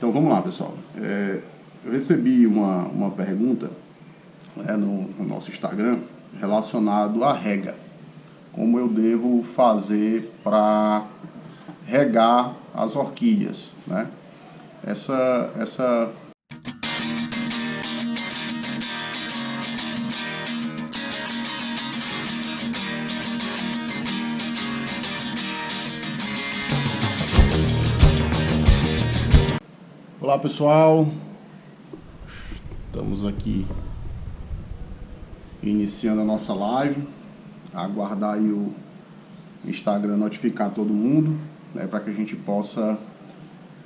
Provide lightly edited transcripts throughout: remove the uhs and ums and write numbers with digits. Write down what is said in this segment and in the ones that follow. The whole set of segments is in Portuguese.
Então vamos lá, pessoal. Eu recebi uma pergunta, né, no nosso Instagram relacionado à rega. Como eu devo fazer para regar as orquídeas, né? Olá, pessoal. Estamos aqui iniciando a nossa live. Aguardar aí o Instagram notificar todo mundo, né, para que a gente possa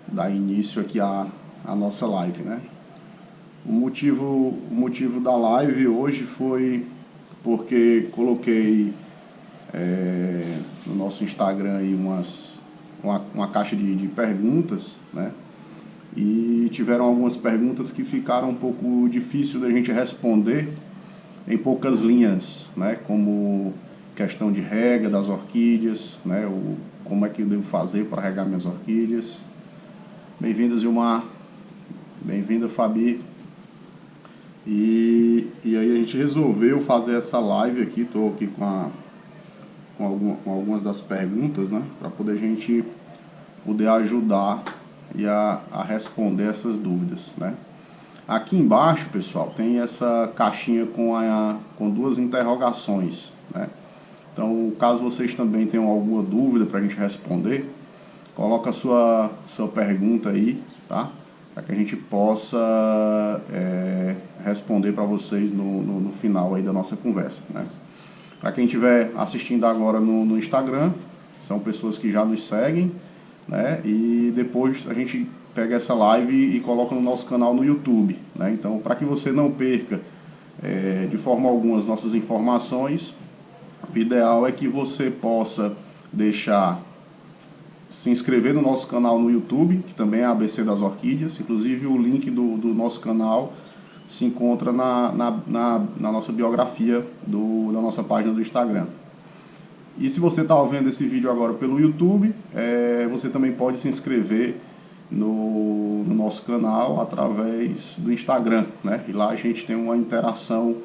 dar início aqui à nossa live, né? O motivo da live hoje foi porque coloquei no nosso Instagram aí uma caixa de perguntas, né? E tiveram algumas perguntas que ficaram um pouco difícil da gente responder em poucas linhas, né? Como questão de rega das orquídeas, né? Como é que eu devo fazer para regar minhas orquídeas. Bem-vinda, Zilmar. Bem-vinda, Fabi. E aí a gente resolveu fazer essa live aqui. Estou aqui com algumas das perguntas, né? Para poder a gente poder ajudar e a responder essas dúvidas, né? Aqui embaixo, pessoal, tem essa caixinha com duas interrogações, né? Então, caso vocês também tenham alguma dúvida para a gente responder, coloca a sua pergunta aí, tá? Para que a gente possa responder para vocês no final aí da nossa conversa, né? Para quem estiver assistindo agora no Instagram, são pessoas que já nos seguem, né? E depois a gente pega essa live e coloca no nosso canal no YouTube, né? Então, para que você não perca de forma alguma as nossas informações, o ideal é que você possa se inscrever no nosso canal no YouTube, que também é ABC das Orquídeas. Inclusive o link do nosso canal se encontra na nossa biografia da nossa página do Instagram. E se você está vendo esse vídeo agora pelo YouTube, você também pode se inscrever no nosso canal através do Instagram, né? E lá a gente tem uma interação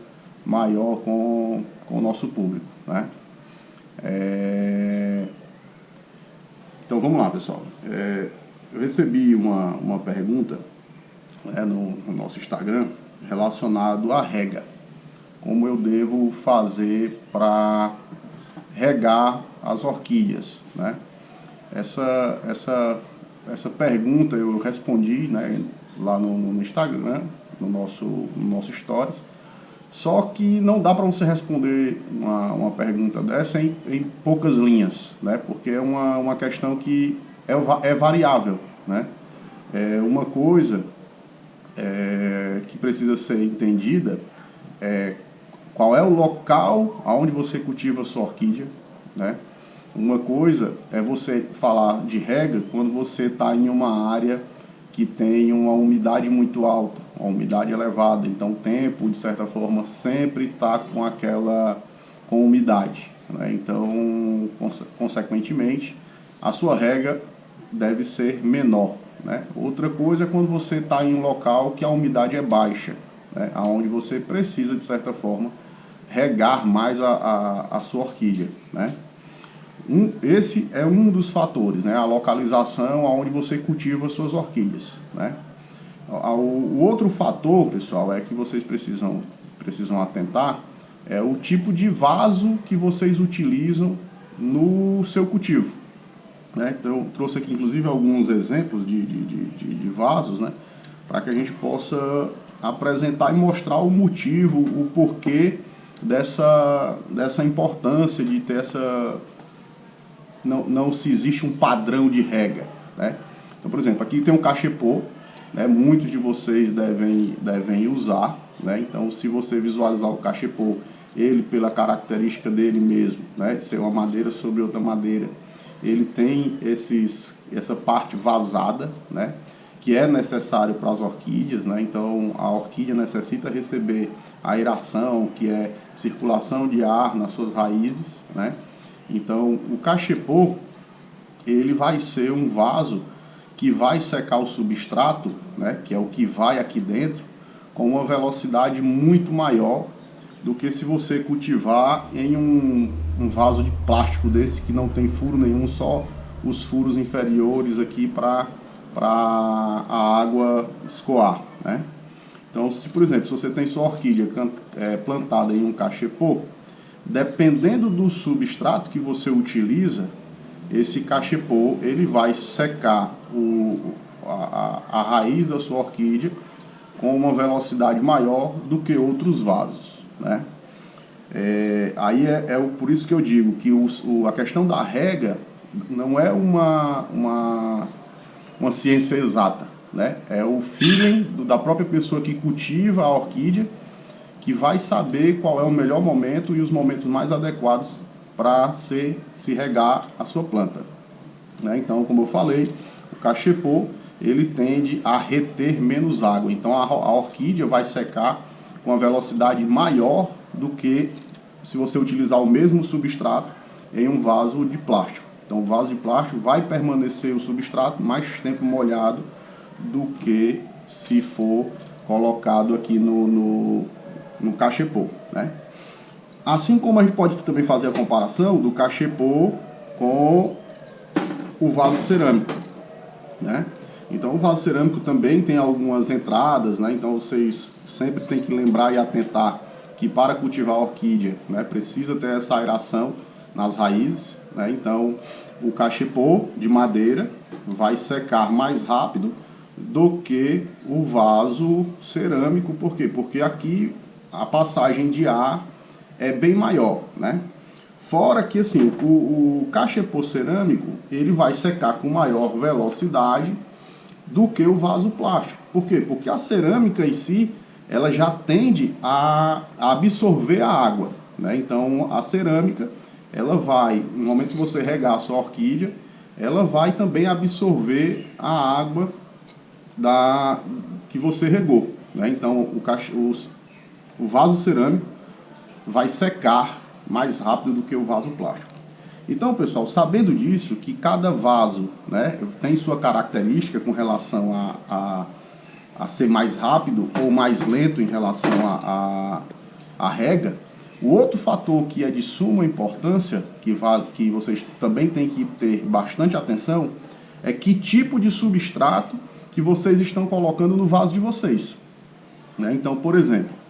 maior com o nosso público, né? Então vamos lá, pessoal. Eu recebi uma pergunta, né, no nosso Instagram relacionado à rega. Como eu devo fazer para regar as orquídeas, né? Essa pergunta eu respondi, né, lá no Instagram, no nosso Stories. Só que não dá para você responder uma pergunta dessa em poucas linhas, né? Porque é uma questão que é variável, né? Uma coisa que precisa ser entendida é qual é o local onde você cultiva a sua orquídea, né? Uma coisa é você falar de rega quando você está em uma área que tem uma umidade muito alta, uma umidade elevada. Então o tempo, de certa forma, sempre está com umidade, né? Então, consequentemente, a sua rega deve ser menor, né? Outra coisa é quando você está em um local que a umidade é baixa, né? Onde você precisa, de certa forma, regar mais a sua orquídea, né? Esse é um dos fatores, né? A localização onde você cultiva as suas orquídeas, né? O outro fator, pessoal, é que vocês precisam atentar é o tipo de vaso que vocês utilizam no seu cultivo, né? Então eu trouxe aqui inclusive alguns exemplos de vasos, né? Para que a gente possa apresentar e mostrar o motivo, o porquê dessa importância de ter não se existe um padrão de rega, né? Então, por exemplo, aqui tem um cachepô, né? Muitos de vocês devem usar, né? Então, se você visualizar o cachepô, ele pela característica dele mesmo, né? De ser uma madeira sobre outra madeira, ele tem essa parte vazada, né? Que é necessário para as orquídeas, né? Então, a orquídea necessita receber aeração, que é circulação de ar nas suas raízes, né? Então, o cachepô, ele vai ser um vaso que vai secar o substrato, né, que é o que vai aqui dentro, com uma velocidade muito maior do que se você cultivar em um vaso de plástico desse que não tem furo nenhum, só os furos inferiores aqui para a água escoar, né? Então, se por exemplo, se você tem sua orquídea plantada em um cachepô, dependendo do substrato que você utiliza, esse cachepô ele vai secar a raiz da sua orquídea com uma velocidade maior do que outros vasos, né? Por isso que eu digo que a questão da rega não é uma ciência exata, né? É o feeling da própria pessoa que cultiva a orquídea que vai saber qual é o melhor momento e os momentos mais adequados para se regar a sua planta, né? Então, como eu falei, o cachepô ele tende a reter menos água, então a orquídea vai secar com a velocidade maior do que se você utilizar o mesmo substrato em um vaso de plástico. Então o vaso de plástico vai permanecer o substrato mais tempo molhado do que se for colocado aqui no cachepô, né? Assim como a gente pode também fazer a comparação do cachepô com o vaso cerâmico, né? Então o vaso cerâmico também tem algumas entradas, né? Então vocês sempre tem que lembrar e atentar que para cultivar a orquídea, né, precisa ter essa aeração nas raízes, né? Então o cachepô de madeira vai secar mais rápido do que o vaso cerâmico. Por quê? Porque aqui a passagem de ar é bem maior, né? Fora que assim, o cachepô cerâmico ele vai secar com maior velocidade do que o vaso plástico. Por quê? Porque a cerâmica em si ela já tende a absorver a água, né? Então a cerâmica ela vai, no momento que você regar a sua orquídea, ela vai também absorver a água que você regou, né? Então o vaso cerâmico vai secar mais rápido do que o vaso plástico. Então, pessoal, sabendo disso, que cada vaso, né, tem sua característica com relação a ser mais rápido ou mais lento em relação à rega, o outro fator que é de suma importância, que vocês também têm que ter bastante atenção, é que tipo de substrato que vocês estão colocando no vaso de vocês, né? Então, por exemplo,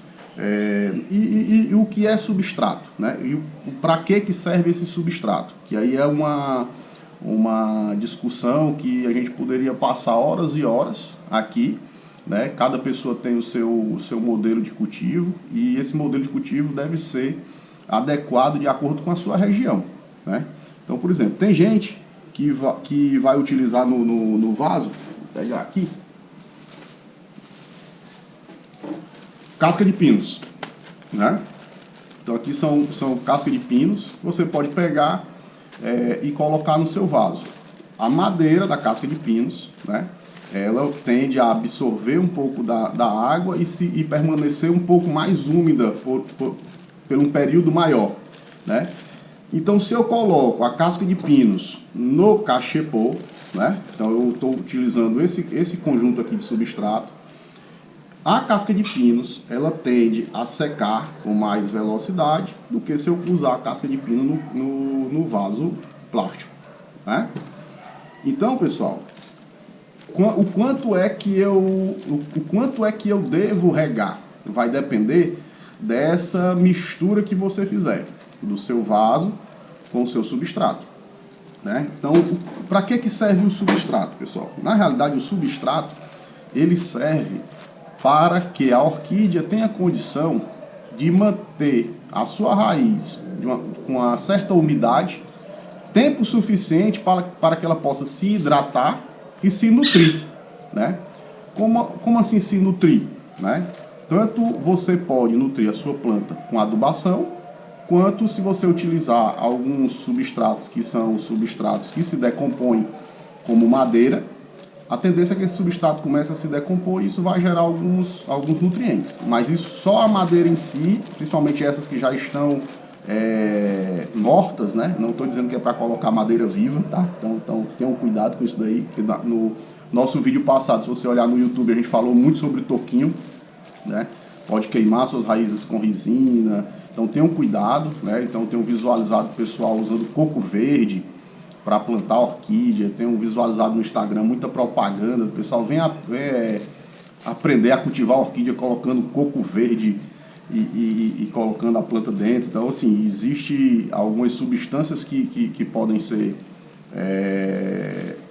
o que é substrato, né? E para que serve esse substrato? Que aí é uma discussão que a gente poderia passar horas e horas aqui, né? Cada pessoa tem o seu modelo de cultivo e esse modelo de cultivo deve ser adequado de acordo com a sua região, né? Então, por exemplo, tem gente que vai utilizar no vaso, vou pegar aqui, casca de pinos, né? Então aqui são casca de pinos, você pode pegar e colocar no seu vaso. A madeira da casca de pinos, né, ela tende a absorver um pouco da água e permanecer um pouco mais úmida por um período maior, né? Então se eu coloco a casca de pinos no cachepô, né, então eu estou utilizando esse conjunto aqui de substrato, a casca de pinos, ela tende a secar com mais velocidade do que se eu usar a casca de pino no vaso plástico, né? Então, pessoal, o quanto é que eu devo regar vai depender dessa mistura que você fizer do seu vaso com o seu substrato, né? Então, para que serve o substrato, pessoal? Na realidade, o substrato ele serve para que a orquídea tenha condição de manter a sua raiz com uma certa umidade, tempo suficiente para que ela possa se hidratar e se nutrir, né? Como assim se nutrir, né? Tanto você pode nutrir a sua planta com adubação, quanto se você utilizar alguns substratos que são substratos que se decompõem como madeira, a tendência é que esse substrato comece a se decompor e isso vai gerar alguns nutrientes. Mas isso só a madeira em si, principalmente essas que já estão mortas, né? Não estou dizendo que é para colocar madeira viva, tá? Então tenham cuidado com isso daí, que Nosso vídeo passado, se você olhar no YouTube, a gente falou muito sobre toquinho, né? Pode queimar suas raízes com resina, então tenham cuidado, né? Então tenho visualizado o pessoal usando coco verde para plantar orquídea, tenho visualizado no Instagram muita propaganda, o pessoal vem aprender a cultivar orquídea colocando coco verde e colocando a planta dentro. Então, assim, existe algumas substâncias que podem ser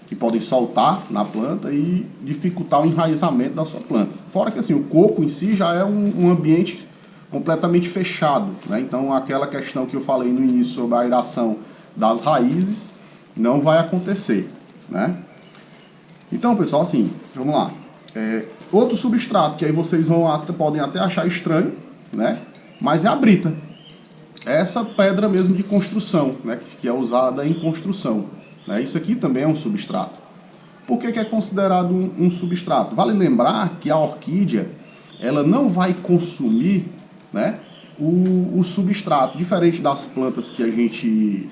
que podem soltar na planta e dificultar o enraizamento da sua planta. Fora que, assim, o coco em si já é um ambiente completamente fechado, né? Então, aquela questão que eu falei no início sobre a aeração das raízes não vai acontecer, né? Então, pessoal, assim, vamos lá. Outro substrato que aí vocês podem até achar estranho, né? Mas é a brita. Essa pedra mesmo de construção, né? Que é usada em construção, né? Isso aqui também é um substrato. Por que é considerado um substrato? Vale lembrar que a orquídea ela não vai consumir, né, o substrato, diferente das plantas que a gente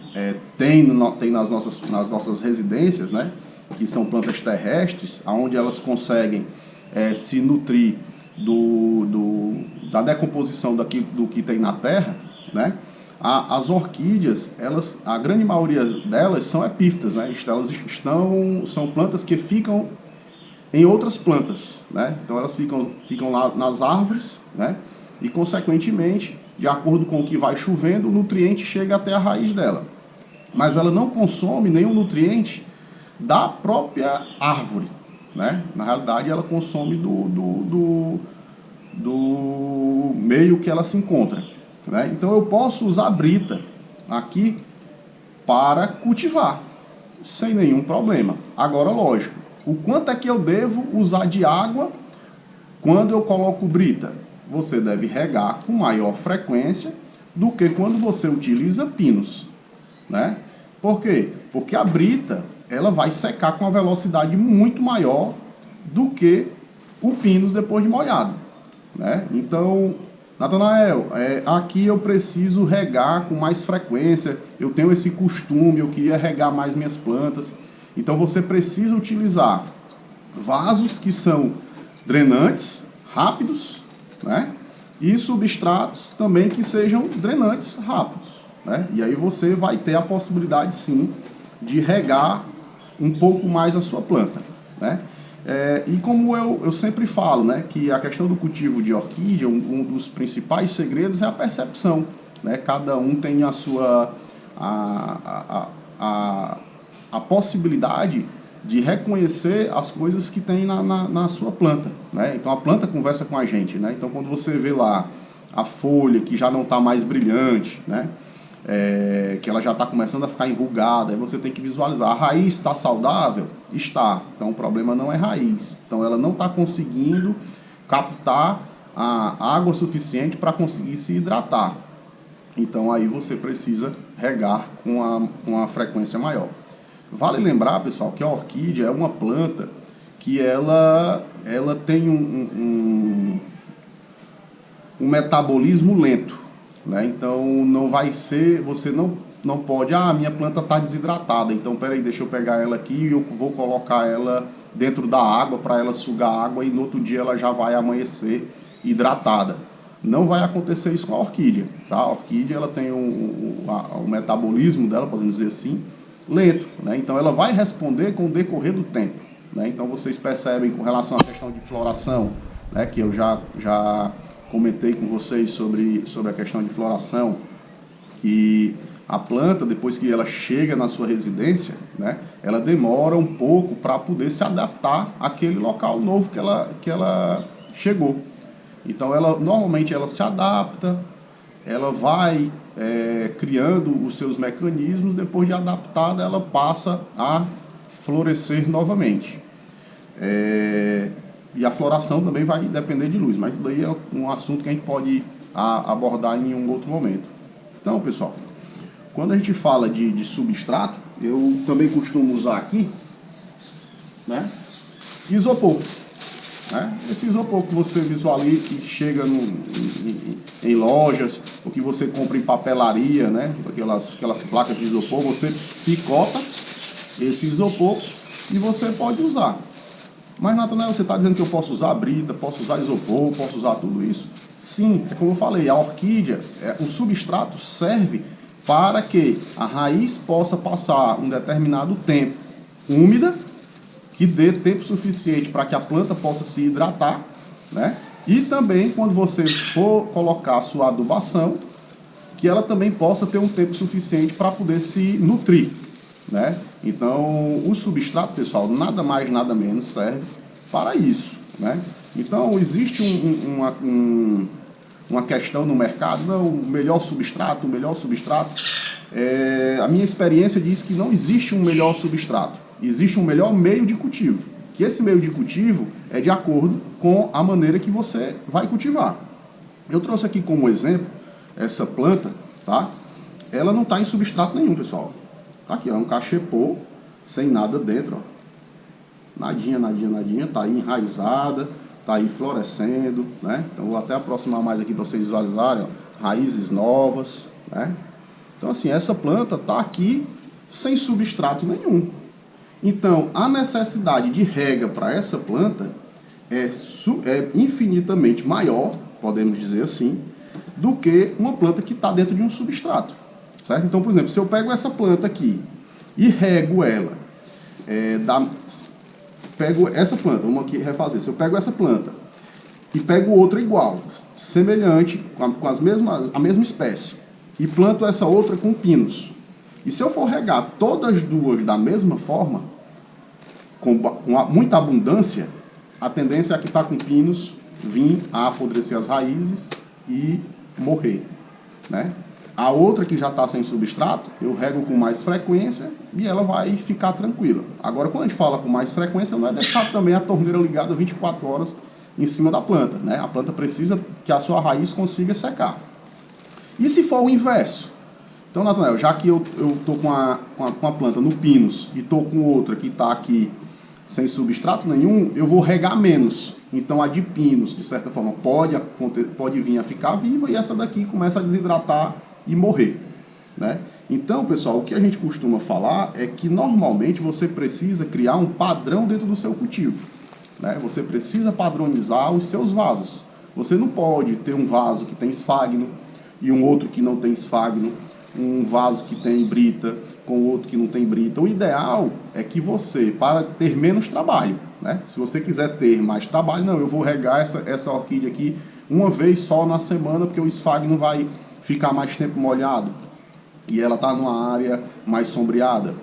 tem nas nossas residências, né? Que são plantas terrestres, onde elas conseguem se nutrir da decomposição do que tem na terra, né? As orquídeas, a grande maioria delas são epífitas, né? Elas são plantas que ficam em outras plantas, né? Então elas ficam lá nas árvores, né? E consequentemente, de acordo com o que vai chovendo, o nutriente chega até a raiz dela. Mas ela não consome nenhum nutriente da própria árvore, né? Na realidade, ela consome do meio que ela se encontra, né? Então eu posso usar a brita aqui para cultivar, sem nenhum problema. Agora, lógico, o quanto é que eu devo usar de água quando eu coloco brita? Você deve regar com maior frequência do que quando você utiliza pinos, né? Por quê? Porque a brita ela vai secar com uma velocidade muito maior do que o pinus depois de molhado, né? Então, Natanael, aqui eu preciso regar com mais frequência, eu tenho esse costume, eu queria regar mais minhas plantas. Então você precisa utilizar vasos que são drenantes, rápidos, né? E substratos também que sejam drenantes, rápidos, né? E aí você vai ter a possibilidade sim de regar um pouco mais a sua planta, né? E como eu sempre falo, né, que a questão do cultivo de orquídea, um dos principais segredos é a percepção, né? Cada um tem a sua a possibilidade de reconhecer as coisas que tem na sua planta, né? Então a planta conversa com a gente, né? Então quando você vê lá a folha que já não está mais brilhante, né? Que ela já está começando a ficar enrugada, aí você tem que visualizar, a raiz está saudável? Está. Então o problema não é raiz. Então ela não está conseguindo captar a água suficiente para conseguir se hidratar. Então aí você precisa regar com uma frequência maior. Vale lembrar, pessoal, que a orquídea é uma planta que ela tem um metabolismo lento, né? Então não vai ser, você não pode, minha planta está desidratada, então peraí, deixa eu pegar ela aqui e eu vou colocar ela dentro da água para ela sugar água e no outro dia ela já vai amanhecer hidratada. Não vai acontecer isso com a orquídea, tá? A orquídea ela tem o metabolismo dela, podemos dizer assim, lento, né? Então ela vai responder com o decorrer do tempo, né? Então vocês percebem com relação à questão de floração, né, que eu já comentei com vocês sobre a questão de floração, que a planta, depois que ela chega na sua residência, né, ela demora um pouco para poder se adaptar àquele local novo que ela chegou. Então normalmente ela se adapta, ela vai criando os seus mecanismos, depois de adaptada ela passa a florescer novamente. E a floração também vai depender de luz, mas isso daí é um assunto que a gente pode abordar em um outro momento. Então, pessoal, quando a gente fala de substrato, eu também costumo usar aqui, né, isopor. Né? Esse isopor que você visualiza, que chega em lojas, ou que você compra em papelaria, né? Aquelas placas de isopor, você picota esse isopor e você pode usar. Mas, Natanael, você está dizendo que eu posso usar brita, posso usar isopor, posso usar tudo isso? Sim, é como eu falei, a orquídea, o substrato serve para que a raiz possa passar um determinado tempo úmida, que dê tempo suficiente para que a planta possa se hidratar, né? E também, quando você for colocar a sua adubação, que ela também possa ter um tempo suficiente para poder se nutrir, né? Então, o substrato, pessoal, nada mais, nada menos serve para isso, né? Então, existe uma questão no mercado, não, o melhor substrato, o melhor substrato. A minha experiência diz que não existe um melhor substrato, existe um melhor meio de cultivo, que esse meio de cultivo é de acordo com a maneira que você vai cultivar. Eu trouxe aqui como exemplo essa planta, tá? Ela não está em substrato nenhum, pessoal. Tá aqui, ó, um cachepô, sem nada dentro, ó. Nadinha, nadinha, nadinha, tá aí enraizada, tá aí florescendo, né? Então vou até aproximar mais aqui para vocês visualizarem, ó, raízes novas, né? Então assim, essa planta tá aqui sem substrato nenhum. Então a necessidade de rega para essa planta é infinitamente maior, podemos dizer assim, do que uma planta que está dentro de um substrato, certo? Então, por exemplo, se eu pego essa planta aqui e rego ela, pego essa planta, vamos aqui refazer, se eu pego essa planta e pego outra igual, semelhante, com a mesma espécie, e planto essa outra com pinos, e se eu for regar todas as duas da mesma forma, com muita abundância, a tendência é que está com pinos vir a apodrecer as raízes e morrer, né? A outra que já está sem substrato, eu rego com mais frequência e ela vai ficar tranquila. Agora, quando a gente fala com mais frequência, não é deixar também a torneira ligada 24 horas em cima da planta, né? A planta precisa que a sua raiz consiga secar. E se for o inverso? Então, Natanael, já que eu estou com a planta no pinos e estou com outra que está aqui sem substrato nenhum, eu vou regar menos. Então a de pinos, de certa forma, pode vir a ficar viva e essa daqui começa a desidratar e morrer, né? Então, pessoal, o que a gente costuma falar é que normalmente você precisa criar um padrão dentro do seu cultivo, né? Você precisa padronizar os seus vasos. Você não pode ter um vaso que tem esfagno e um outro que não tem esfagno, um vaso que tem brita com outro que não tem brita. O ideal é que você, para ter menos trabalho, né? Se você quiser ter mais trabalho, não, eu vou regar essa orquídea aqui uma vez só na semana, porque o esfagno vai ficar mais tempo molhado e ela está numa área mais sombreada.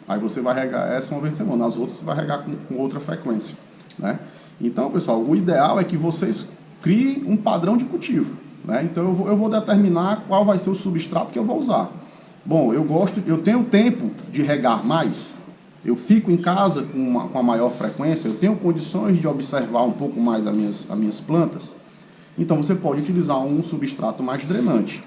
Aí você vai regar essa uma vez por semana, as outras você vai regar com outra frequência, né? Então, pessoal, o ideal é que vocês criem um padrão de cultivo, né? Então eu vou determinar qual vai ser o substrato que eu vou usar. Bom, eu tenho tempo de regar mais, eu fico em casa com a maior frequência, eu tenho condições de observar um pouco mais as minhas plantas, então você pode utilizar um substrato mais drenante.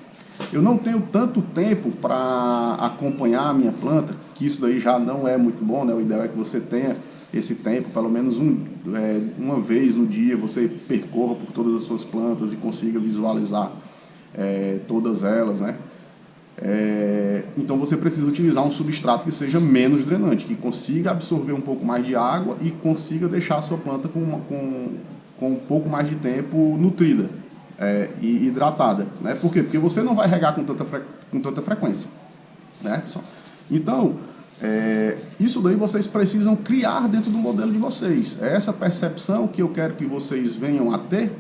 Eu não tenho tanto tempo para acompanhar a minha planta, que isso daí já não é muito bom, né? O ideal é que você tenha esse tempo, pelo menos uma vez no dia, você percorra por todas as suas plantas e consiga visualizar todas elas, né? Então você precisa utilizar um substrato que seja menos drenante, que consiga absorver um pouco mais de água e consiga deixar a sua planta com um pouco mais de tempo nutrida e hidratada, né? Por quê? Porque você não vai regar com tanta frequência, né, pessoal? Então, isso daí vocês precisam criar dentro do modelo de vocês. É essa percepção que eu quero que vocês venham a ter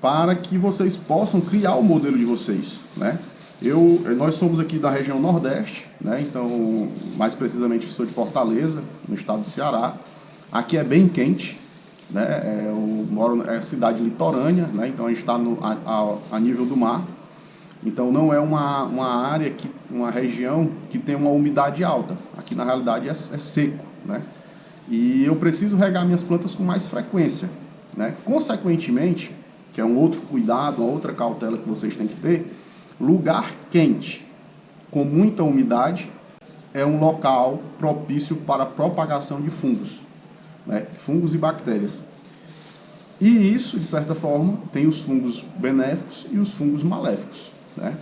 para que vocês possam criar o modelo de vocês, né? Nós somos aqui da região Nordeste, né? Então, mais precisamente, sou de Fortaleza, no estado do Ceará. Aqui é bem quente, né? Eu moro na cidade litorânea, né? Então a gente está a nível do mar. Então não é uma área, uma região que tem uma umidade alta. Aqui na realidade é seco, né? E eu preciso regar minhas plantas com mais frequência, né? Consequentemente, que é um outro cuidado, uma outra cautela que vocês têm que ter, lugar quente com muita umidade é um local propício para a propagação de fungos, né? Fungos e bactérias. E isso, de certa forma, tem os fungos benéficos e os fungos maléficos, né?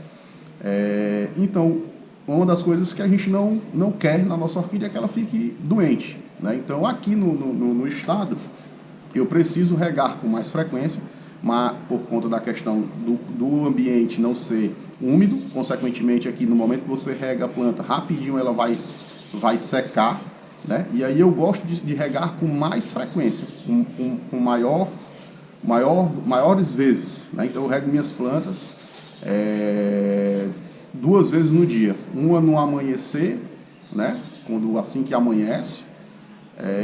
Então, uma das coisas que a gente não quer na nossa orquídea é que ela fique doente, né? Então, aqui no estado, eu preciso regar com mais frequência, mas por conta da questão do ambiente não ser úmido, consequentemente aqui no momento que você rega a planta, rapidinho ela vai secar, né? E aí eu gosto de regar com mais frequência, com maiores vezes, né? Então eu rego minhas plantas 2 vezes no dia, uma no amanhecer, né? Assim que amanhece,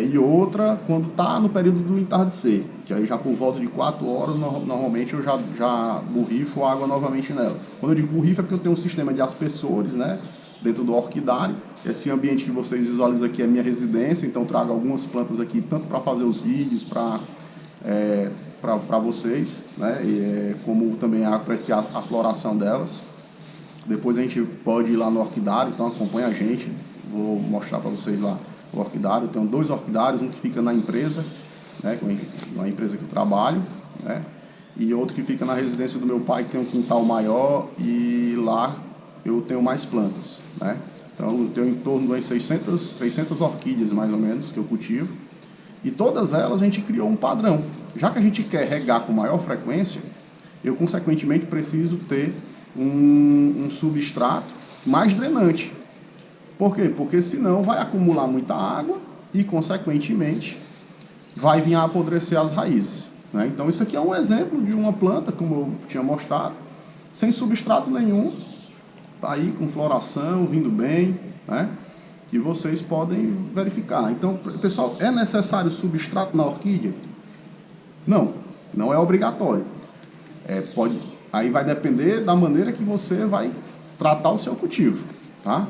e outra quando está no período do entardecer, que aí já por volta de 4 horas, normalmente eu já borrifo água novamente nela. Quando eu digo borrifo é porque eu tenho um sistema de aspersores, né, dentro do orquidário. Esse ambiente que vocês visualizam aqui é minha residência, então trago algumas plantas aqui, tanto para fazer os vídeos, para vocês, né, como também apreciar a floração delas. Depois a gente pode ir lá no orquidário, então acompanha a gente, vou mostrar para vocês lá o orquidário. Eu tenho 2 orquidários, um que fica na empresa, né, na empresa que eu trabalho, né, e outro que fica na residência do meu pai, que tem um quintal maior, e lá eu tenho mais plantas, né. Então eu tenho em torno de 600 orquídeas mais ou menos que eu cultivo, e todas elas a gente criou um padrão. Já que a gente quer regar com maior frequência, eu consequentemente preciso ter um substrato mais drenante. Por quê? Porque senão vai acumular muita água e, consequentemente, vai vir a apodrecer as raízes, né? Então, isso aqui é um exemplo de uma planta, como eu tinha mostrado, sem substrato nenhum, está aí com floração, vindo bem, né? Que vocês podem verificar. Então, pessoal, é necessário substrato na orquídea? Não, não é obrigatório. Aí vai depender da maneira que você vai tratar o seu cultivo, tá?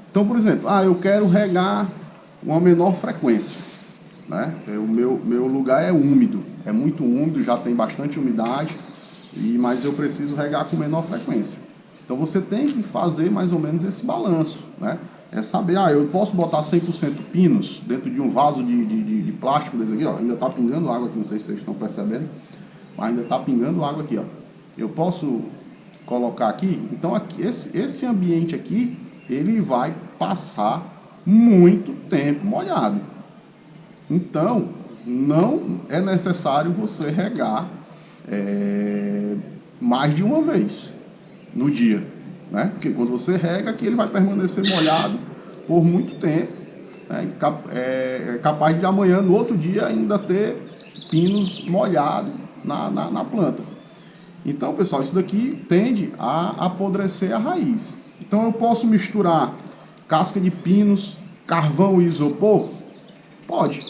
Então, por exemplo, eu quero regar uma menor frequência, né? O meu lugar é úmido, é muito úmido, já tem bastante umidade, mas eu preciso regar com menor frequência. Então você tem que fazer mais ou menos esse balanço, né? É saber, eu posso botar 100% pinos dentro de um vaso de plástico desse aqui, ó, ainda está pingando água aqui, não sei se vocês estão percebendo, mas ainda está pingando água aqui, ó. Eu posso colocar aqui, então aqui, esse ambiente aqui, ele vai passar muito tempo molhado. Então, não é necessário você regar mais de uma vez no dia, né? Porque quando você rega aqui, ele vai permanecer molhado por muito tempo, né? É capaz de amanhã, no outro dia, ainda ter pinos molhados na planta. Então, pessoal, isso daqui tende a apodrecer a raiz. Então, eu posso misturar casca de pinos, carvão e isopor? Pode,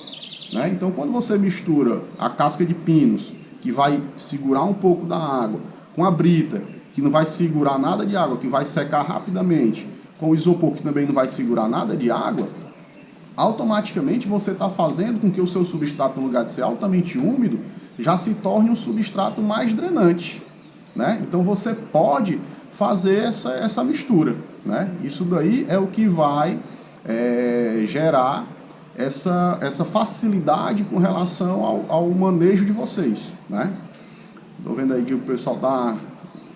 né? Então, quando você mistura a casca de pinos, que vai segurar um pouco da água, com a brita, que não vai segurar nada de água, que vai secar rapidamente, com o isopor, que também não vai segurar nada de água, automaticamente você está fazendo com que o seu substrato, no lugar de ser altamente úmido, já se torne um substrato mais drenante, né? Então você pode fazer essa mistura, né? Isso daí é o que vai gerar essa facilidade com relação ao manejo de vocês, né? Estou vendo aí que o pessoal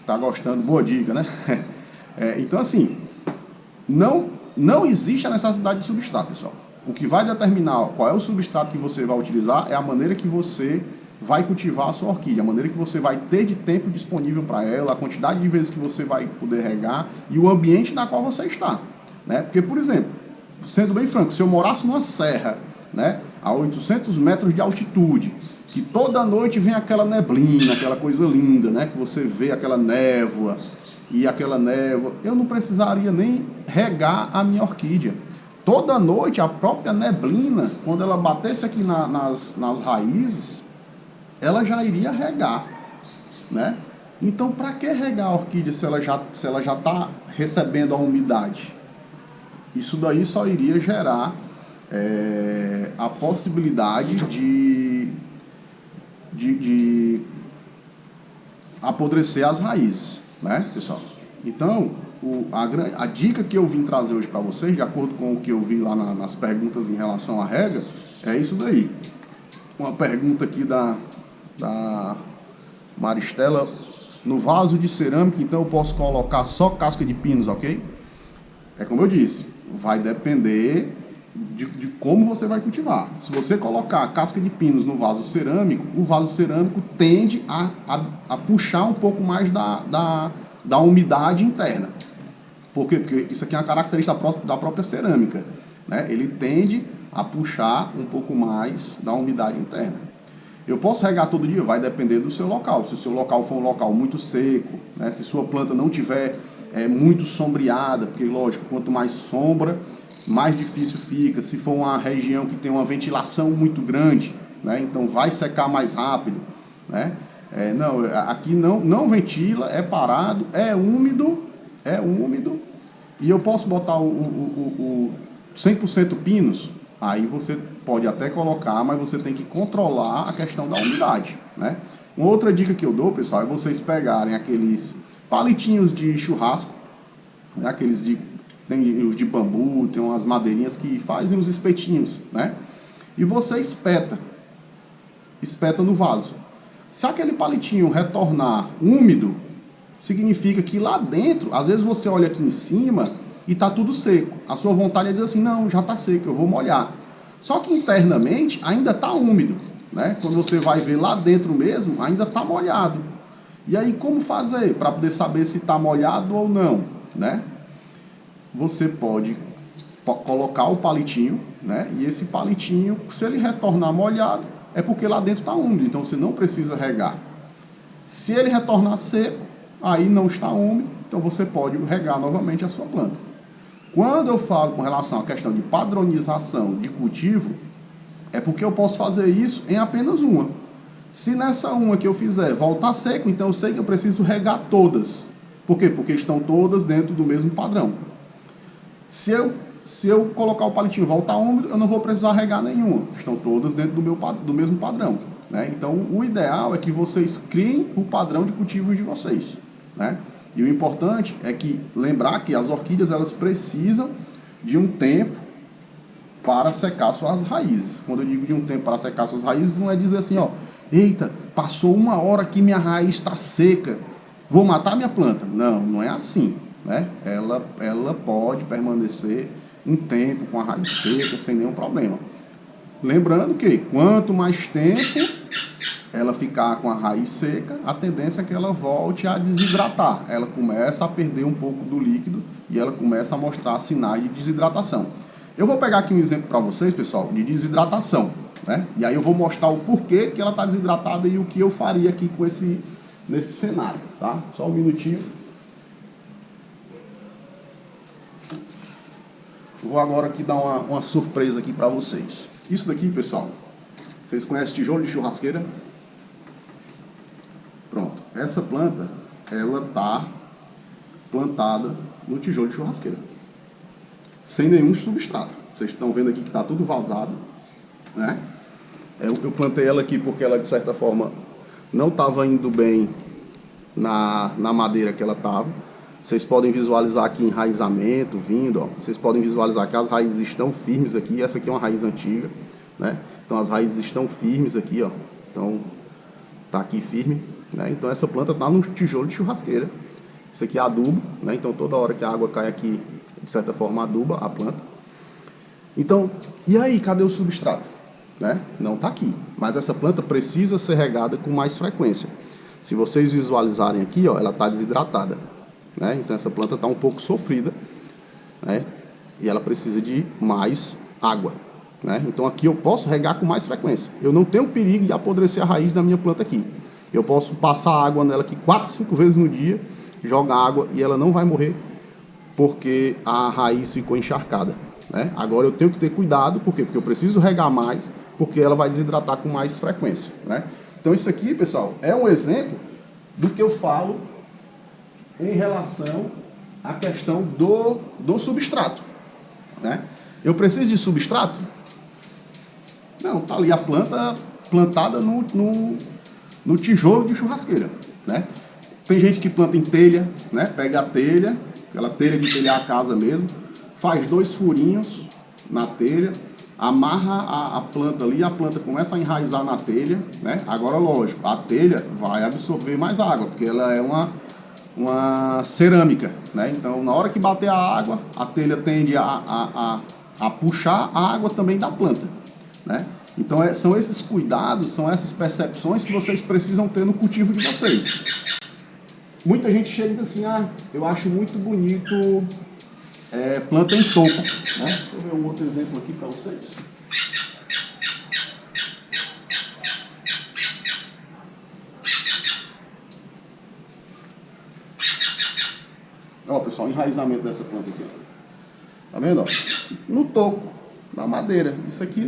tá gostando, boa dica, né? Então assim, não existe a necessidade de substrato, pessoal. O que vai determinar qual é o substrato que você vai utilizar é a maneira que você vai cultivar a sua orquídea, a maneira que você vai ter de tempo disponível para ela, a quantidade de vezes que você vai poder regar e o ambiente na qual você está, né? Porque, por exemplo, sendo bem franco, se eu morasse numa serra, né, a 800 metros de altitude, que toda noite vem aquela neblina, aquela coisa linda, né, que você vê aquela névoa, eu não precisaria nem regar a minha orquídea. Toda noite, a própria neblina, quando ela batesse aqui nas raízes, ela já iria regar, né? Então, para que regar a orquídea se ela já está recebendo a umidade? Isso daí só iria gerar a possibilidade de apodrecer as raízes, né, pessoal? Então, a dica que eu vim trazer hoje para vocês, de acordo com o que eu vi lá nas perguntas em relação à rega, é isso daí. Uma pergunta aqui da Maristela: no vaso de cerâmica, então eu posso colocar só casca de pinos, ok? É como eu disse, vai depender de como você vai cultivar. Se você colocar casca de pinos no vaso cerâmico, o vaso cerâmico tende a puxar um pouco mais da umidade interna. Por quê? Porque isso aqui é uma característica da própria cerâmica, né? Ele tende a puxar um pouco mais da umidade interna. Eu posso regar todo dia? Vai depender do seu local. Se o seu local for um local muito seco, né? Se sua planta não tiver muito sombreada, porque, lógico, quanto mais sombra, mais difícil fica. Se for uma região que tem uma ventilação muito grande, né? Então vai secar mais rápido, né? Não, aqui não ventila, é parado, é úmido, e eu posso botar o 100% pinos. Aí você pode até colocar, mas você tem que controlar a questão da umidade, né? Uma outra dica que eu dou, pessoal, é vocês pegarem aqueles palitinhos de churrasco, né? Tem os de bambu, tem umas madeirinhas que fazem os espetinhos, né? E você espeta no vaso. Se aquele palitinho retornar úmido, significa que lá dentro, às vezes você olha aqui em cima e está tudo seco. A sua vontade é dizer assim, não, já está seco, eu vou molhar. Só que internamente ainda está úmido, né? Quando você vai ver lá dentro mesmo, ainda está molhado. E aí como fazer para poder saber se está molhado ou não, né? Você pode colocar o palitinho, né? E esse palitinho, se ele retornar molhado, é porque lá dentro está úmido, então você não precisa regar. Se ele retornar seco, aí não está úmido, então você pode regar novamente a sua planta. Quando eu falo com relação à questão de padronização de cultivo, é porque eu posso fazer isso em apenas uma. Se nessa uma que eu fizer voltar seco, então eu sei que eu preciso regar todas. Por quê? Porque estão todas dentro do mesmo padrão. Se eu colocar o palitinho e voltar úmido, eu não vou precisar regar nenhuma. Estão todas dentro do mesmo padrão, né? Então, o ideal é que vocês criem o padrão de cultivo de vocês, né? E o importante é que lembrar que as orquídeas elas precisam de um tempo para secar suas raízes. Quando eu digo de um tempo para secar suas raízes, não é dizer assim, ó, eita, passou 1 hora que minha raiz está seca, vou matar minha planta. Não, não é assim, né? Ela pode permanecer um tempo com a raiz seca sem nenhum problema. Lembrando que quanto mais tempo ela ficar com a raiz seca, a tendência é que ela volte a desidratar. Ela começa a perder um pouco do líquido e ela começa a mostrar sinais de desidratação. Eu vou pegar aqui um exemplo para vocês, pessoal, de desidratação, né? E aí eu vou mostrar o porquê que ela está desidratada e o que eu faria aqui com nesse cenário, tá? Só um minutinho. Vou agora aqui dar uma surpresa aqui para vocês. Isso daqui, pessoal, vocês conhecem tijolo de churrasqueira? Pronto, essa planta, ela está plantada no tijolo de churrasqueira, sem nenhum substrato. Vocês estão vendo aqui que está tudo vazado, né? Eu plantei ela aqui porque ela, de certa forma, não estava indo bem na madeira que ela estava. Vocês podem visualizar aqui enraizamento vindo, ó. Vocês podem visualizar que as raízes estão firmes aqui. Essa aqui é uma raiz antiga, né? Então as raízes estão firmes aqui, ó. Então tá aqui firme, né? Então essa planta tá no tijolo de churrasqueira. Isso aqui é adubo, né? Então toda hora que a água cai aqui, de certa forma aduba a planta. Então, e aí, cadê o substrato? Né? Não tá aqui. Mas essa planta precisa ser regada com mais frequência. Se vocês visualizarem aqui, ó, ela tá desidratada, né? Então essa planta está um pouco sofrida, né? E ela precisa de mais água, né? Então aqui eu posso regar com mais frequência. Eu não tenho perigo de apodrecer a raiz da minha planta aqui. Eu posso passar água nela aqui 4, 5 vezes no dia, jogar água e ela não vai morrer porque a raiz ficou encharcada, né? Agora eu tenho que ter cuidado, por quê? Porque eu preciso regar mais, porque ela vai desidratar com mais frequência, né? Então isso aqui, pessoal, é um exemplo do que eu falo em relação à questão do substrato, né? Eu preciso de substrato? Não, tá ali a planta plantada no tijolo de churrasqueira, né? Tem gente que planta em telha, né? Pega a telha, aquela telha de telhar a casa mesmo, faz 2 furinhos na telha, amarra a planta ali, a planta começa a enraizar na telha, né? Agora, lógico, a telha vai absorver mais água, porque ela é uma cerâmica, né? Então, na hora que bater a água, a telha tende a a puxar a água também da planta, né? Então são esses cuidados, são essas percepções que vocês precisam ter no cultivo de vocês. Muita gente chega e diz assim, eu acho muito bonito planta em toco, né? Deixa eu ver um outro exemplo aqui para vocês. Ó, pessoal, o enraizamento dessa planta aqui, ó. Tá vendo? Ó? No toco, na madeira. Isso aqui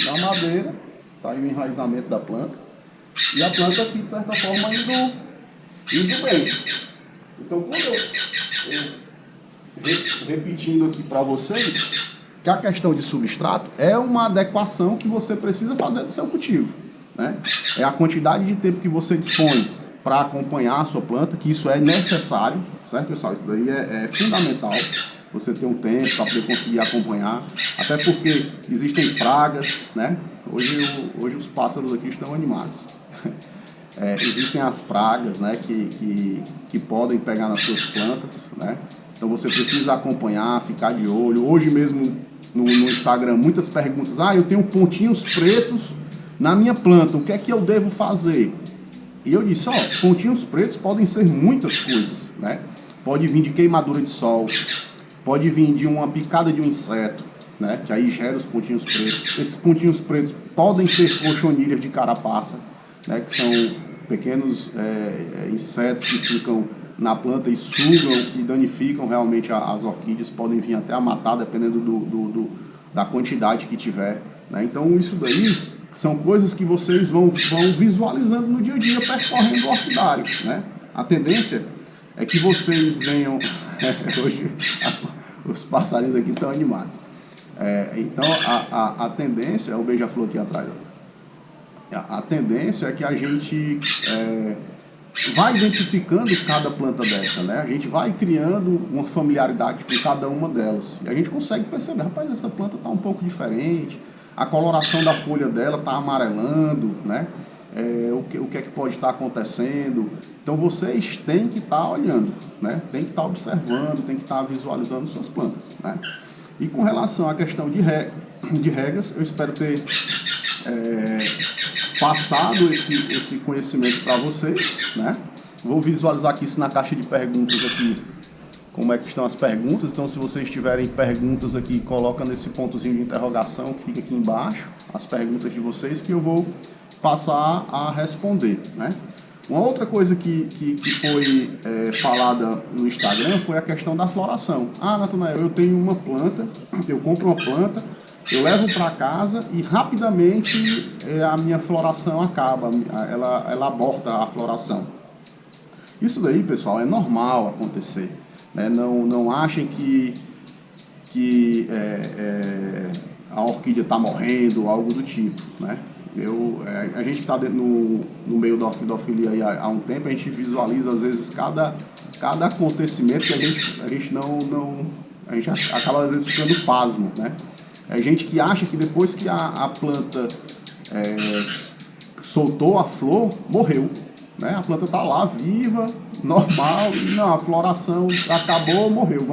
na madeira, tá aí o enraizamento da planta. E a planta aqui, de certa forma, indo bem. Então, quando repetindo aqui para vocês, que a questão de substrato é uma adequação que você precisa fazer do seu cultivo, né? É a quantidade de tempo que você dispõe para acompanhar a sua planta, que isso é necessário, certo, pessoal? Isso daí é fundamental, você ter um tempo para poder conseguir acompanhar, até porque existem pragas, né? Hoje os pássaros aqui estão animados. Existem as pragas, né, que podem pegar nas suas plantas, né? Então você precisa acompanhar, ficar de olho. Hoje mesmo no Instagram, muitas perguntas. Eu tenho pontinhos pretos na minha planta, o que é que eu devo fazer? E eu disse, pontinhos pretos podem ser muitas coisas, né? Pode vir de queimadura de sol, pode vir de uma picada de um inseto, né? Que aí gera os pontinhos pretos. Esses pontinhos pretos podem ser cochonilhas de carapaça, né? Que são pequenos insetos que ficam na planta e sugam e danificam realmente as orquídeas, podem vir até a matar, dependendo da quantidade que tiver, né? Então isso daí são coisas que vocês vão visualizando no dia a dia, percorrendo o orquidário, né? A tendência é que vocês venham... hoje os passarinhos aqui estão animados. Então a tendência... É o beija-flor aqui atrás, ó. A tendência é que a gente vai identificando cada planta dessa, né? A gente vai criando uma familiaridade com cada uma delas. E a gente consegue perceber, rapaz, essa planta está um pouco diferente, a coloração da folha dela está amarelando, né? O que é que pode estar acontecendo. Então vocês têm que estar olhando, né? Tem que estar observando, tem que estar visualizando suas plantas, né? E com relação à questão de regas, eu espero ter passado esse conhecimento para vocês, né? Vou visualizar aqui na caixa de perguntas aqui como é que estão as perguntas. Então, se vocês tiverem perguntas aqui, coloca nesse pontozinho de interrogação que fica aqui embaixo, as perguntas de vocês, que eu vou passar a responder, né? Uma outra coisa que foi falada no Instagram foi a questão da floração. Natanael, eu tenho uma planta, eu compro uma planta, eu levo para casa e rapidamente a minha floração acaba, ela aborta a floração. Isso daí, pessoal, é normal acontecer, né? Não achem que a orquídea está morrendo, algo do tipo, né? A gente que está no meio da orquidofilia aí há um tempo, a gente visualiza às vezes cada acontecimento que a gente acaba às vezes ficando pasmo, né? É gente que acha que depois que a planta soltou a flor, morreu, né? A planta está lá viva, normal, e não, a floração acabou, morreu,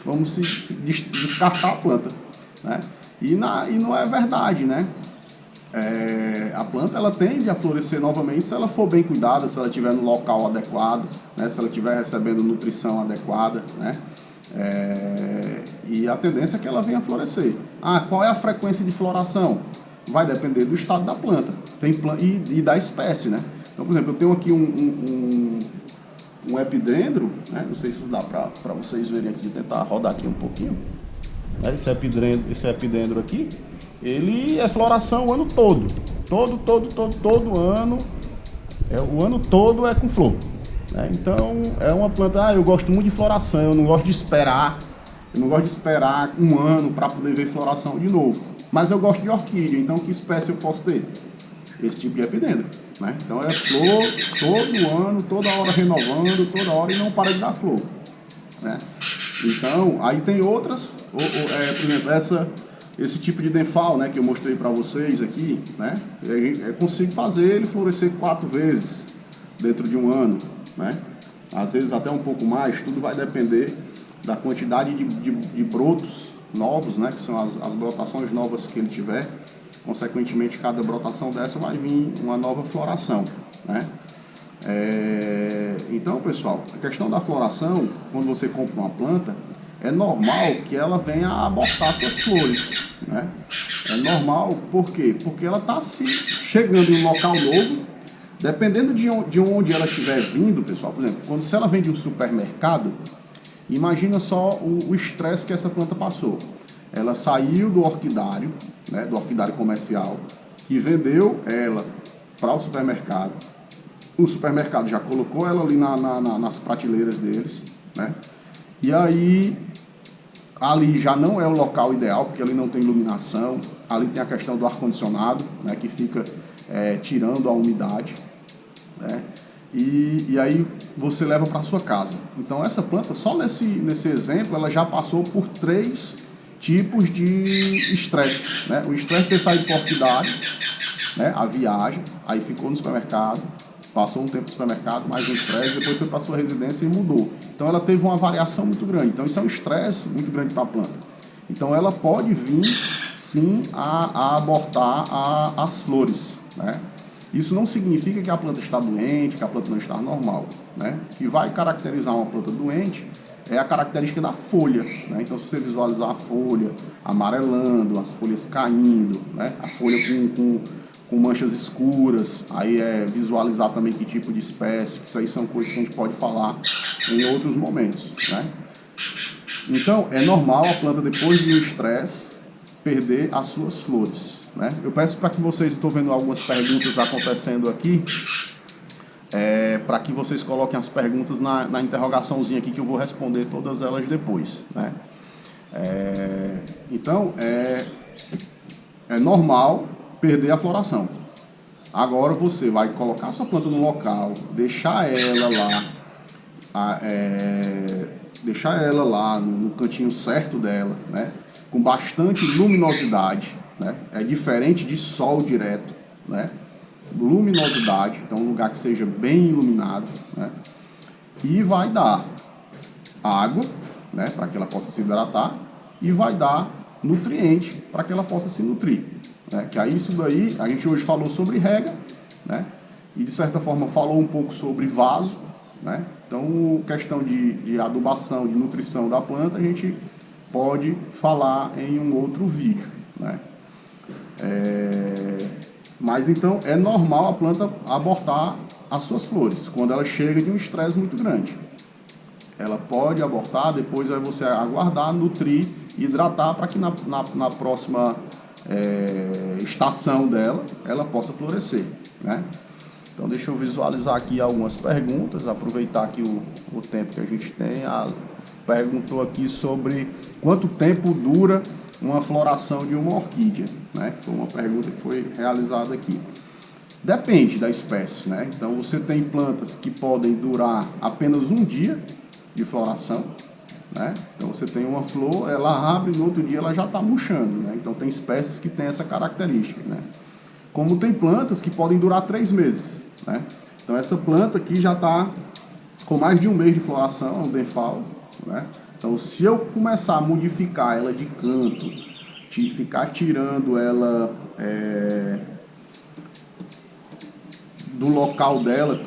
vamos descartar a planta, né? E não é verdade, né? A planta ela tende a florescer novamente se ela for bem cuidada, se ela estiver no local adequado, né? Se ela estiver recebendo nutrição adequada, né? E a tendência é que ela venha a florescer. Qual é a frequência de floração? Vai depender do estado da planta e da espécie, né? Então, por exemplo, eu tenho aqui um epidendro, né? Não sei se dá para vocês verem aqui, vou tentar rodar aqui um pouquinho. Esse epidendro aqui, ele é floração o ano todo. Todo ano. O ano todo é com flor. Então, é uma planta, eu gosto muito de floração, eu não gosto de esperar um ano para poder ver floração de novo. Mas eu gosto de orquídea, então que espécie eu posso ter? Esse tipo de epidendro, né? Então é flor todo ano, toda hora renovando, toda hora e não para de dar flor, né? Então, aí tem outras, por exemplo, esse tipo de denfal, né, que eu mostrei para vocês aqui, né? Eu consigo fazer ele florescer 4 vezes dentro de um ano, né? Às vezes até um pouco mais, tudo vai depender da quantidade de brotos novos, né, que são as brotações novas que ele tiver. Consequentemente, cada brotação dessa vai vir uma nova floração, né? Então, pessoal, a questão da floração, quando você compra uma planta, é normal que ela venha a abortar suas flores, né? É normal, por quê? Porque ela está chegando em um local novo, dependendo de onde ela estiver vindo, pessoal. Por exemplo, se ela vem de um supermercado, imagina só o estresse que essa planta passou. Ela saiu do orquidário, né, do orquidário comercial, que vendeu ela para o supermercado. O supermercado já colocou ela ali nas prateleiras deles, né? E aí, ali já não é o local ideal, porque ali não tem iluminação. Ali tem a questão do ar-condicionado, né, que fica tirando a umidade, né? E aí você leva para sua casa. Então essa planta, só nesse exemplo, ela já passou por 3 tipos de estresse, né? O estresse de ter saído do orquidário, né, a viagem, aí ficou no supermercado, passou um tempo no supermercado, mais um estresse, depois foi para sua residência e mudou. Então ela teve uma variação muito grande. Então isso é um estresse muito grande para a planta. Então ela pode vir, sim, a abortar as flores, né? Isso não significa que a planta está doente, que a planta não está normal, né? O que vai caracterizar uma planta doente é a característica da folha, né? Então, se você visualizar a folha amarelando, as folhas caindo, né? A folha com manchas escuras, aí visualizar também que tipo de espécie, isso aí são coisas que a gente pode falar em outros momentos, né? Então, é normal a planta, depois de um estresse, perder as suas flores, né? Eu peço para que vocês, estou vendo algumas perguntas acontecendo aqui, para que vocês coloquem as perguntas na interrogaçãozinha aqui, que eu vou responder todas elas depois, né? Então, é normal perder a floração. Agora você vai colocar a sua planta no local, deixar ela lá no cantinho certo dela, né? Com bastante luminosidade, né? É diferente de sol direto, né? Luminosidade, então um lugar que seja bem iluminado, né? E vai dar água, né, para que ela possa se hidratar, e vai dar nutriente para que ela possa se nutrir, né? Que aí isso daí, a gente hoje falou sobre rega, né? E de certa forma falou um pouco sobre vaso, né? Então, questão de adubação, de nutrição da planta, a gente pode falar em um outro vídeo, né? Mas então é normal a planta abortar as suas flores quando ela chega de um estresse muito grande. Ela pode abortar, depois é você aguardar, nutrir, hidratar para que na próxima estação dela ela possa florescer, né? Então deixa eu visualizar aqui algumas perguntas, aproveitar aqui o tempo que a gente tem. Perguntou aqui sobre quanto tempo dura uma floração de uma orquídea, né? Foi uma pergunta que foi realizada aqui. Depende da espécie, né? Então você tem plantas que podem durar apenas um dia de floração, né? Então você tem uma flor, ela abre e no outro dia ela já está murchando, né? Então tem espécies que têm essa característica, né? Como tem plantas que podem durar 3 meses, né? Então essa planta aqui já está com mais de um mês de floração, é um denfal, né? Então se eu começar a modificar ela de canto, ficar tirando ela do local dela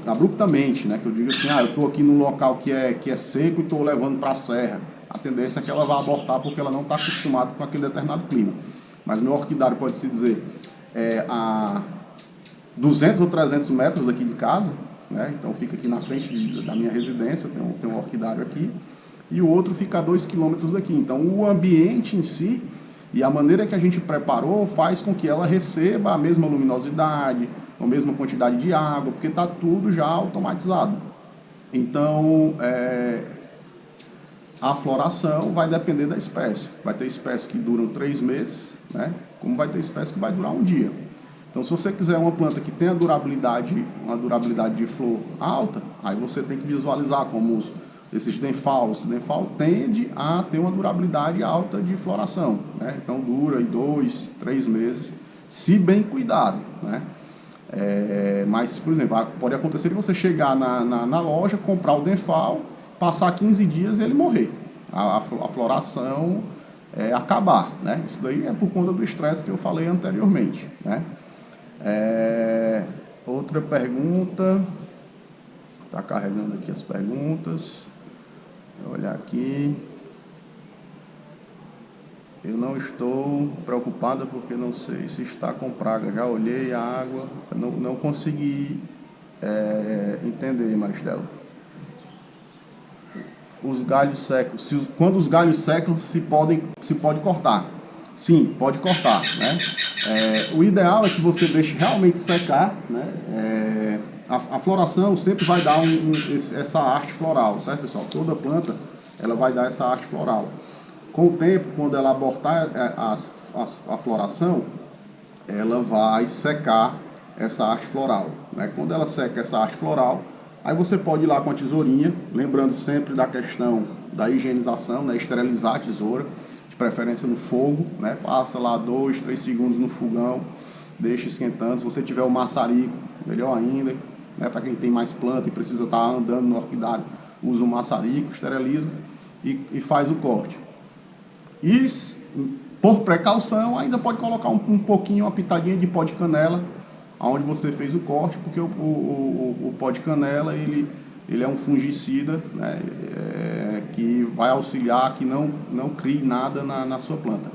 abruptamente, né? Que eu digo assim, eu estou aqui num local que é seco e estou levando para a serra. A tendência é que ela vá abortar porque ela não está acostumada com aquele determinado clima. Mas meu orquidário, pode-se dizer, a 200 ou 300 metros daqui de casa, né? Então fica aqui na frente da minha residência, eu tenho um orquidário aqui, e o outro fica a 2 quilômetros daqui. Então o ambiente em si e a maneira que a gente preparou faz com que ela receba a mesma luminosidade, a mesma quantidade de água, porque está tudo já automatizado. Então, a floração vai depender da espécie. Vai ter espécies que duram 3 meses, né? Como vai ter espécies que vai durar um dia. Então, se você quiser uma planta que tenha uma durabilidade de flor alta, aí você tem que visualizar como esses denfals. O denfal tende a ter uma durabilidade alta de floração, né? Então dura 2, 3 meses, se bem cuidado, né? Mas, por exemplo, pode acontecer de você chegar na loja, comprar o denfal, passar 15 dias e ele morrer. A floração acabar, né? Isso daí é por conta do estresse que eu falei anteriormente, né? Outra pergunta. Está carregando aqui as perguntas. Vou olhar aqui. Eu não estou preocupada porque não sei se está com praga. Já olhei a água, não consegui entender, Maristela. Os galhos secos. Quando os galhos secam, se pode cortar. Sim, pode cortar, né? O ideal é que você deixe realmente secar, né? A floração sempre vai dar essa arte floral, certo, pessoal? Toda planta ela vai dar essa arte floral. Com o tempo, quando ela abortar a floração, ela vai secar essa arte floral, né? Quando ela seca essa arte floral, aí você pode ir lá com a tesourinha, lembrando sempre da questão da higienização, né? Esterilizar a tesoura, de preferência no fogo, né? Passa lá 2, 3 segundos no fogão, deixa esquentando. Se você tiver o maçarico, melhor ainda, né? Para quem tem mais planta e precisa estar andando no orquidário, usa o maçarico, esteriliza e faz o corte. E, por precaução, ainda pode colocar um pouquinho, uma pitadinha de pó de canela, onde você fez o corte, porque o pó de canela, ele é um fungicida, né, que vai auxiliar que não crie nada na sua planta.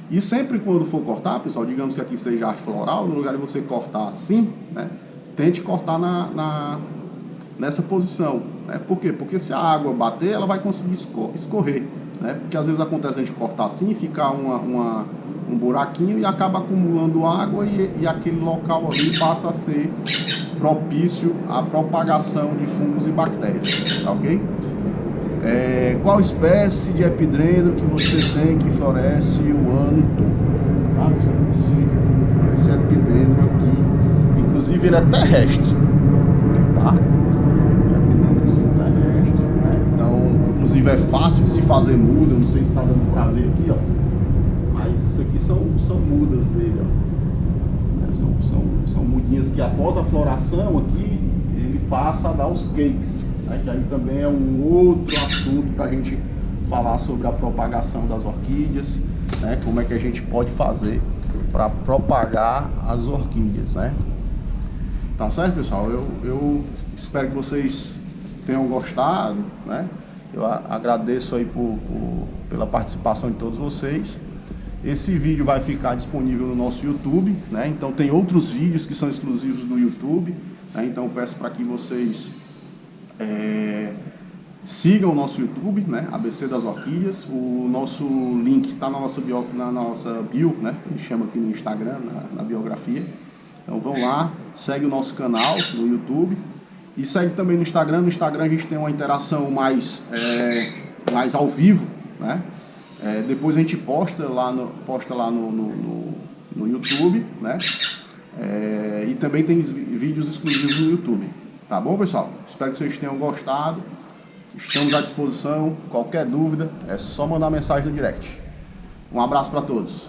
E sempre quando for cortar, pessoal, digamos que aqui seja arte floral, no lugar de você cortar assim, né, tente cortar nessa posição. Né? Por quê? Porque se a água bater, ela vai conseguir escorrer. Né? Porque às vezes acontece a gente cortar assim, ficar um buraquinho e acaba acumulando água e aquele local ali passa a ser propício à propagação de fungos e bactérias, tá ok? Qual espécie de epidendro que você tem que floresce o ano todo? Esse epidendro aqui, inclusive ele é terrestre, tá? Inclusive é fácil de se fazer muda, não sei se está dando para ver aqui, ó. Mas isso aqui são mudas dele, ó. São mudinhas que após a floração aqui, ele passa a dar os cakes, né? Que aí também é um outro assunto para a gente falar sobre a propagação das orquídeas, né? Como é que a gente pode fazer para propagar as orquídeas, né? Tá certo, pessoal? Eu espero que vocês tenham gostado, né? Eu agradeço aí pela participação de todos vocês. Esse vídeo vai ficar disponível no nosso YouTube, né? Então tem outros vídeos que são exclusivos do YouTube, né? Então eu peço para que vocês sigam o nosso YouTube, né? ABC das Orquídeas. O nosso link está na nossa bio, né? A gente chama aqui no Instagram, na biografia. Então vão lá, segue o nosso canal no YouTube. E segue também no Instagram. No Instagram a gente tem uma interação mais ao vivo, né? Depois a gente posta lá no YouTube, né? E também tem vídeos exclusivos no YouTube. Tá bom, pessoal? Espero que vocês tenham gostado. Estamos à disposição. Qualquer dúvida é só mandar mensagem no direct. Um abraço para todos.